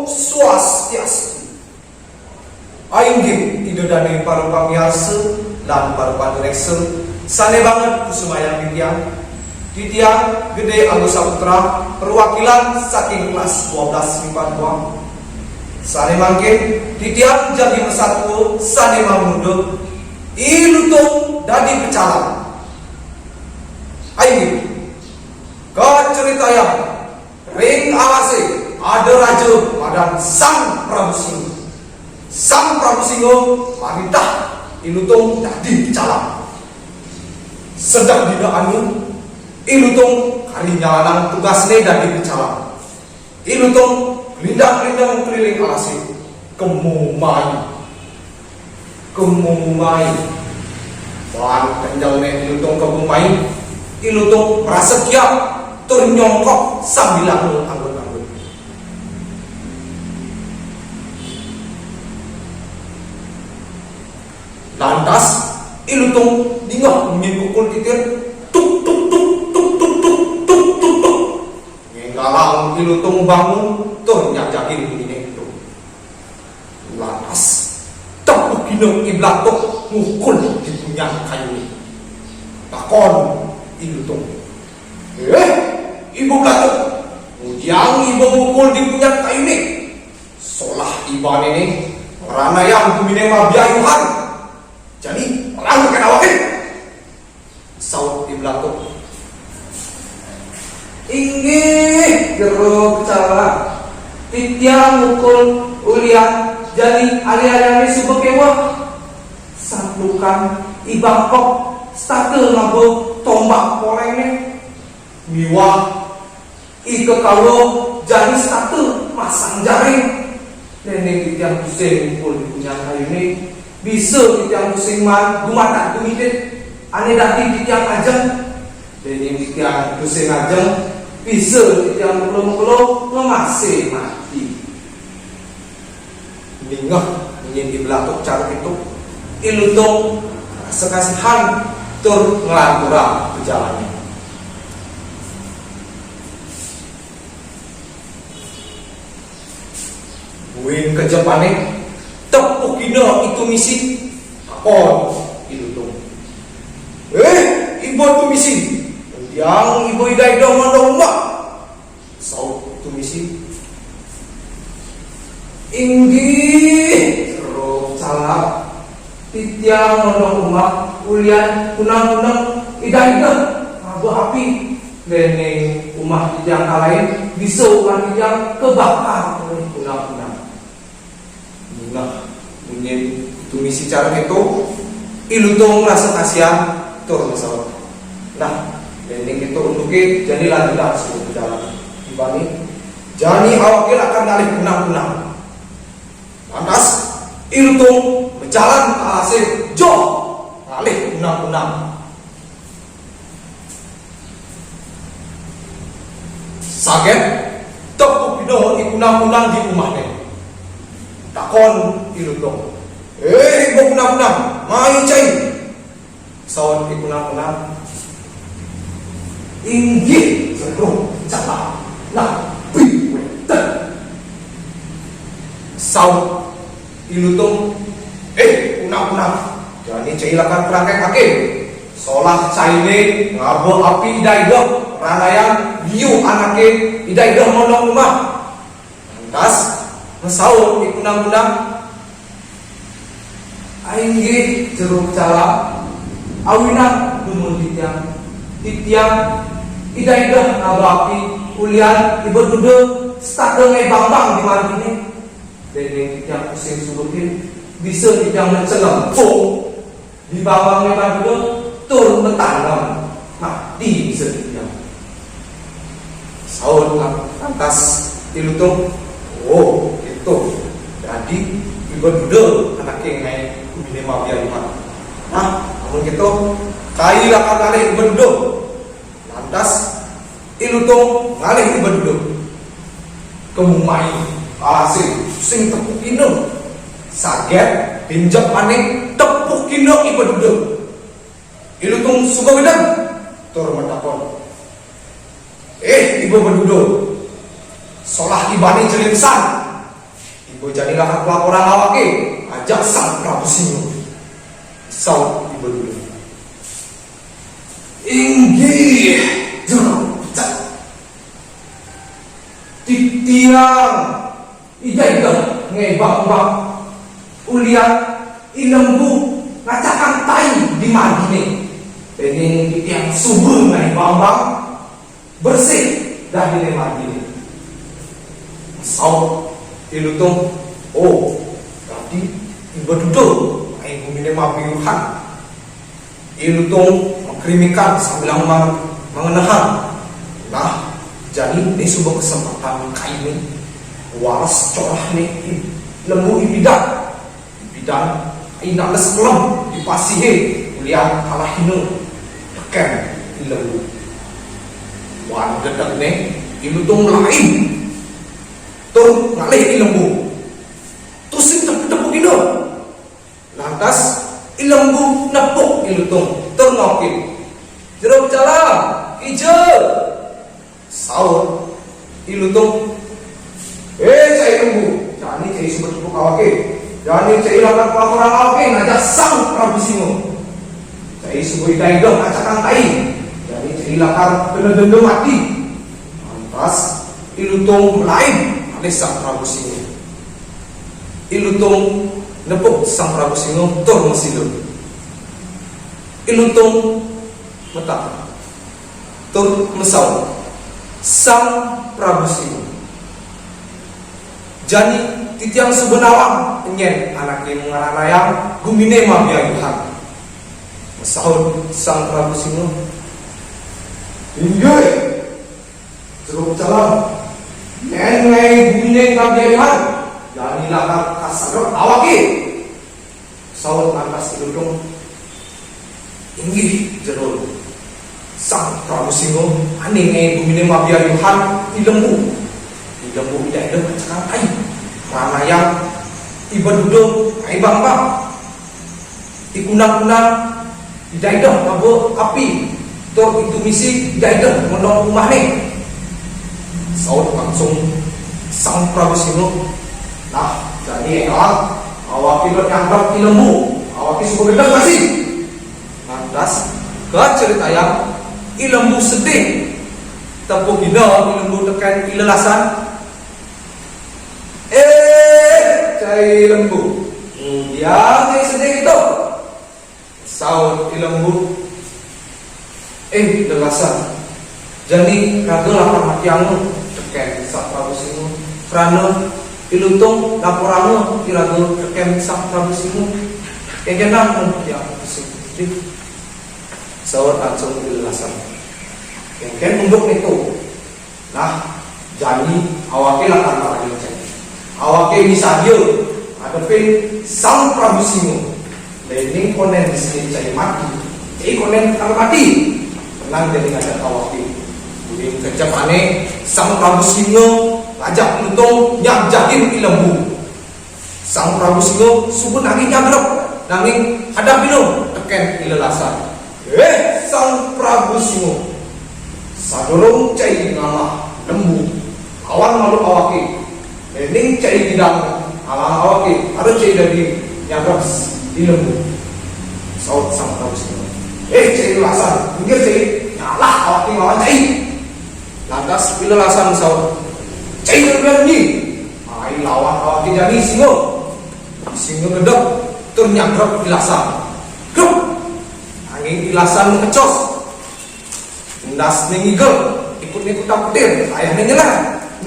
Swastiastu. Aing ge idodane para pamiarsa lan para panureksa sane banget kusumayang Titiang Gede Agus Saputra perwakilan saking kelas 12 MIPA 2. Sane mangke titiang jadi persatu sane mamundut ilutung dadi pecalang. Aing kaceritayang ring alase ada raja padan Sang Prabu Singgo. Sang Prabu Singgo wanita ilutung dadi pecalang. Sedang dina anu ilutung hari nyalanan tugasnya dadi pecalang. Ilutung lindang-lindang keliling alase kemumai bahan kenjalnya ilutung kemumai. Ilutung prasetya tur nyongkok sambil anggun-anggun. Lantas ilutung dingah mengikukul titir tuk tuk tuk tuk tuk tuk tuk tuk tuk. Nggalang ilutung bangun tur nyajakin ini itu. Lantas tepuk ginung iblatuk ngukul di punya kayu. Takon ilutung, ibu belatuk, ujang ibu mukul di punya kayu ini. Solah iban ini rana yang kumine mabiayuhan. Jadi orang kena wakil. Saut di belatuk. Inggih jeruk cala. Titiang mukul ulian jadi ali-ali subekewa. Sanglukan ibangkok stake ngabo tombak polengnya miwah ike kawo jadi stake masang jaring. Nenek titiang pusing mukul di punya kayu ini bisa titiang pusing man gumatan gumitit ane dati titiang ajeng. Nenek titiang pusing ajeng bisa titiang mukul-mukul ngemasih mati. Ningah ingin dibelatuk cara itu ilutung sekasihan tur ngelantura berjalannya. Buin kejepane tepuk ina itu misi takon ilutung. Ibu itu misi yang ibu ida mandong mbak saut itu misi. Inggih seru salah titiang mandong umak ulian kunang-kunang ida-ida abu api dene umah titiang kalain bisa umah titiang kebakar oleh kunang-kunang. Nah, mungkin itu misi cara itu ilutung rasa kasihan tur masalah. Nah, dene itu untuknya jadi lanjutan sebelum berjalan dibani jadi awakil akan dalih kunang-kunang. Lantas ilutung berjalan alase jauh alih kunang-kunang. Saget tepuk pidoh di kunang-kunang di rumahnya. Takon ilutung, ibu kunang-kunang main cai. Sawan di kunang-kunang inggih seru cakap nah biwetan. Sawan ilutung kunang-kunang jadi cailakan perangkai kaki solah caile ngabo api idaidoh ranayan liu anake idaidoh mondong rumah. Lantas ngesaut di kunang-kunang ainggi jeruk cala awinang dumun titiang idaidoh ngabo api ulian ibu dude stadenge bambang di margine dene titiang pusing subutin bisa titiang mencelempung di bawahnya badudo turun betangam mati bisa titiang saut lantas ilutung itu jadi ibu dude anaknya ngai kubine mabia lima. Nah namun gitu kai lakan ngalih ibu dude. Lantas ilutung ngalih ibu dude kemumai alase sing tepuk ino saget pinjak maning tepuk ino ibu dude. Ilutung suka wedang tur mentakon ibu dude solah ibani jelinsan Ibu jadilah pelaporan awake ajak sang Prabu Singo. Saud ibu dulu. Inggih jero pecat. Titiang ida ngebak-bak ulian ilembu ngacakan tai di madine. Ini titiang subur ngebak-bak bersih dah di madine. Saud ilutung oh tadi ibu duduk ibu minum apiuhan ilutung mengkrimikan sambil mengenahan. Nah jadi ini sebuah kesempatan kaini waras corah ini lembu ibidan ina leskelem dipasihe kuliah kalah hinu teken lembu wan dedek ne ilutung lain tur ngalih lembu tusing tepuk ino lantas ilembu nepuk ilutung tur ngokin jero bicara ijo Saud ilutung cai lembu jani cai sebut tepuk awake jani cai lakukan pelaporan awake ngajak sang Prabu Singo cai sebut idaidoh ngacakan tai jani cai lakar dendem mati lantas ilutung lain oleh sang Prabu Singo ilutung nepuk sang Prabu Singo tur mesilun ilutung metak tur mesau sang Prabu Singo jani titiang sebenawang penyen anaknya mengarah layang gumine mabiayuhan mesau sang Prabu Singo inggih jeruk calam nengai bune kabiayuhan jani lakar kasar awake saud lantas iludung inggih jero sang Prabu Singo aninge bumine mabiayuhan ilembu tidak ada macam ai mana yang iba duduk ai bang ikunang-kunang tidak ada mabuk api tur itu misi tidak ada menolong rumah nih. Saud langsung sang Prabu Singo nah jadi elang awak pilot nyamper di lembu awak suka beda masih lantas ke cerita yang ilembu sedih tepuk gina ilembu tekan ilelasan cai lembu dia cai sedih itu Saud ilembu ilelasan jadi raga lapar matianmu tekan sang Prabu Singo karena ilutung laporanmu iraga tekan sang Prabu Singo kenapa yang sedih Saud langsung ilelasan yang untuk itu nah jadi awake lakar marani awake bisa dia hadapin sang Prabu Singo ini konen di sini cari mati konen kalau mati tenang jadi ngajak awake jadi kejapane sang Prabu Singo ngajak ilutung nyajakin ilembu sang Prabu Singo subuh nanging nyagrep nanging hadap ilo teken ilelasan sang Prabu Singo sadorong cai ngamah lembu awan malu awake ini cai bidang alang awake ada cai dari nyagrep di lembu Saud sang Prabu Singo cai ilelasan pinggir cai nyalah awake lawan cai lantas ilelasan Saud cai berani ai lawan awake jadi Singo gedek tur nyagrep ilasan grup angin ilasan ngecos ndas ning igel ikut petir ayahnya nyela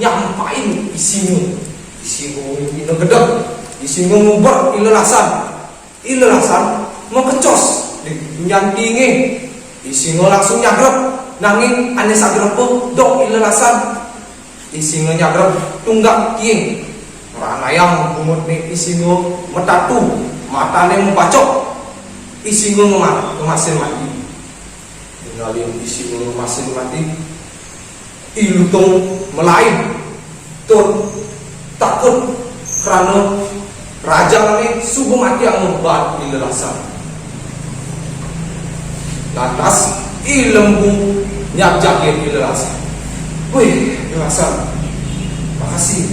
nyampain Singo ino gedek Singo nguber ilelasan mau kecos nyantinge Singo langsung nyagrep nanging ane sagrepo dok ilelasan Singo nyagrep tunggak kiing rana yang bumut nih Singo metatu matane mempacok Singo ngemasin mati ngalih Singo ngemasin mati ilutung melain tur takut karena raja ini subuh mati yang membuat ilelasan lantas ilembu nyajakin ilelasan ilelasan makasih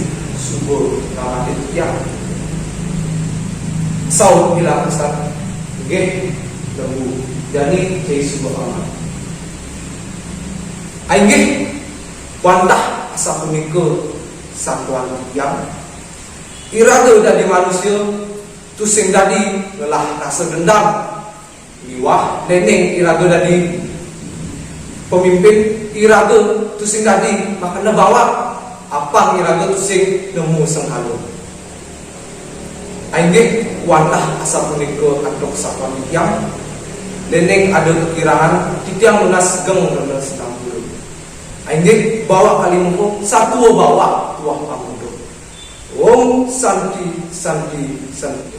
nama titiang sau bila kesat nggih lembu jani Yesus Bapa ainggih wantah asa punika satuan yang irade dari manusia tu sing dadi ngelah rasa dendam liwah neneng irade dari pemimpin irade tu sing dadi makana bawa apa irade tu sing nemu senghalu ainggih wantah asa punika atok satuan yang neneng ada kekiraan titiang lunas geng lunas tambur ainggih bawa kalimuko satu bawa tuah pamudo Om Santi Santi Santi